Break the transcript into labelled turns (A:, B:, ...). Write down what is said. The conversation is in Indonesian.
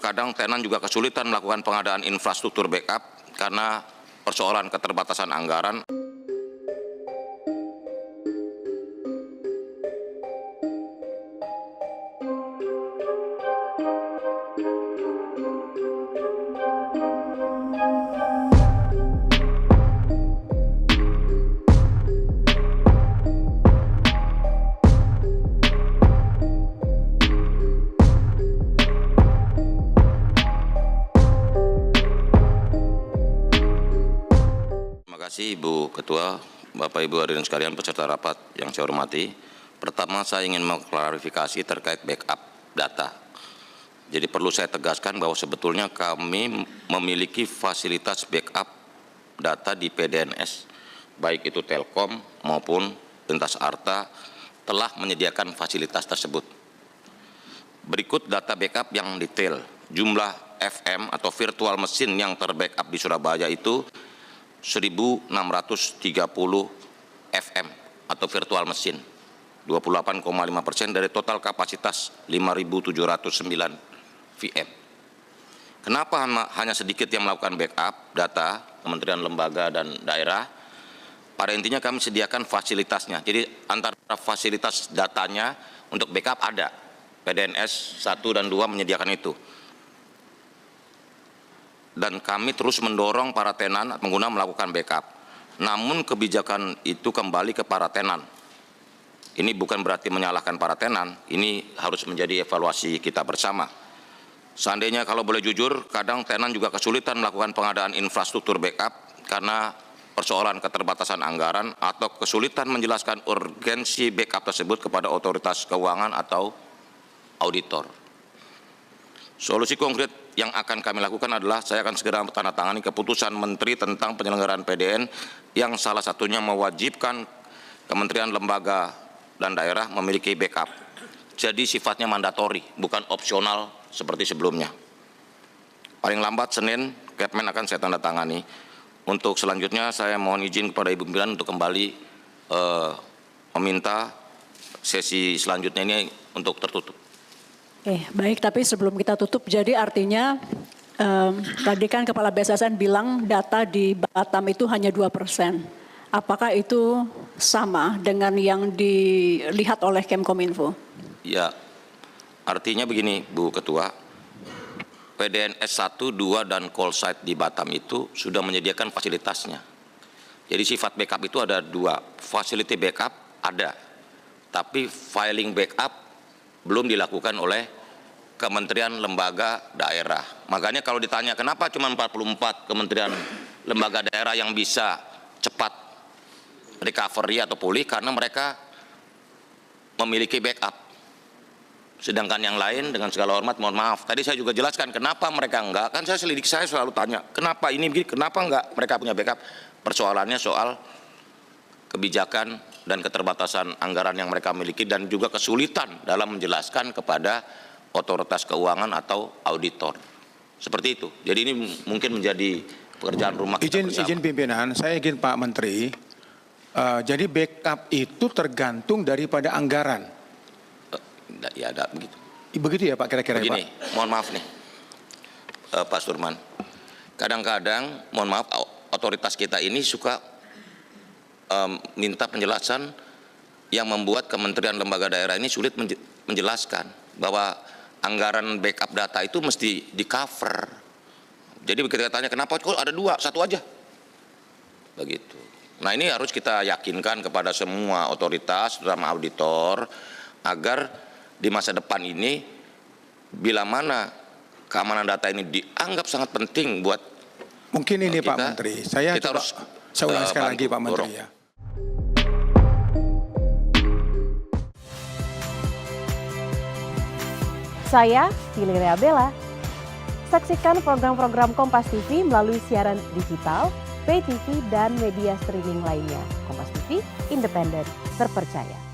A: Kadang tenan juga kesulitan melakukan pengadaan infrastruktur backup karena persoalan keterbatasan anggaran. Terima kasih Ibu Ketua, Bapak Ibu hadirin sekalian peserta rapat yang saya hormati. Pertama saya ingin mengklarifikasi terkait backup data. Jadi perlu saya tegaskan bahwa sebetulnya kami memiliki fasilitas backup data di PDNS, baik itu Telkom maupun Lintas Arta telah menyediakan fasilitas tersebut. Berikut data backup yang detail. Jumlah FM atau virtual mesin yang terbackup di Surabaya itu 1.630 FM atau virtual mesin, 28,5% dari total kapasitas 5.709 VM. Kenapa hanya sedikit yang melakukan backup data kementerian, lembaga, dan daerah? Pada intinya kami sediakan fasilitasnya. Jadi antara fasilitas datanya untuk backup ada. PDNS 1 dan 2 menyediakan itu. Dan kami terus mendorong para tenan pengguna melakukan backup. Namun kebijakan itu kembali ke para tenan. Ini bukan berarti menyalahkan para tenan, ini harus menjadi evaluasi kita bersama. Seandainya kalau boleh jujur, kadang tenan juga kesulitan melakukan pengadaan infrastruktur backup karena persoalan keterbatasan anggaran atau kesulitan menjelaskan urgensi backup tersebut kepada otoritas keuangan atau auditor. Solusi konkret yang akan kami lakukan adalah saya akan segera menandatangani keputusan Menteri tentang penyelenggaraan PDN yang salah satunya mewajibkan kementerian, lembaga, dan daerah memiliki backup. Jadi sifatnya mandatori, bukan opsional seperti sebelumnya. Paling lambat Senin, Kepmen akan saya tanda tangani. Untuk selanjutnya saya mohon izin kepada Ibu Pimpinan untuk kembali meminta sesi selanjutnya ini untuk tertutup.
B: Baik, tapi sebelum kita tutup, jadi artinya tadi kan Kepala BSSN bilang data di Batam itu hanya 2%. Apakah itu sama dengan yang dilihat oleh Kemkominfo? Ya,
A: artinya begini Bu Ketua, PDNS 1, 2, dan call site di Batam itu sudah menyediakan fasilitasnya. Jadi sifat backup itu ada dua, facility backup ada, tapi filing backup belum dilakukan oleh kementerian, lembaga, daerah. Makanya kalau ditanya kenapa cuma 44 kementerian, lembaga, daerah yang bisa cepat recovery atau pulih, karena mereka memiliki backup. Sedangkan yang lain dengan segala hormat mohon maaf, tadi saya juga jelaskan kenapa mereka enggak, kan saya selidik, saya selalu tanya kenapa ini begini, kenapa enggak mereka punya backup. Persoalannya soal kebijakan dan keterbatasan anggaran yang mereka miliki dan juga kesulitan dalam menjelaskan kepada otoritas keuangan atau auditor. Seperti itu. Jadi ini mungkin menjadi pekerjaan rumah kita bersama.
C: Izin pimpinan, saya ingin Pak Menteri, jadi backup itu tergantung daripada anggaran.
A: Ya ada begitu.
C: Begitu ya Pak kira-kira.
A: Begini, Pak. Mohon maaf nih Pak Surman. Kadang-kadang mohon maaf otoritas kita ini suka minta penjelasan yang membuat kementerian, lembaga, daerah ini sulit menjelaskan bahwa anggaran backup data itu mesti di cover. Jadi kita tanya kenapa kok ada dua, satu aja begitu. Nah ini harus kita yakinkan kepada semua otoritas terutama auditor agar di masa depan ini bila mana keamanan data ini dianggap sangat penting buat
C: mungkin ini
A: kita,
C: Pak Menteri, saya ulang sekali lagi Pak Menteri ya.
D: Saya Viliria Bella. Saksikan program-program Kompas TV melalui siaran digital, pay TV, dan media streaming lainnya. Kompas TV, independen, terpercaya.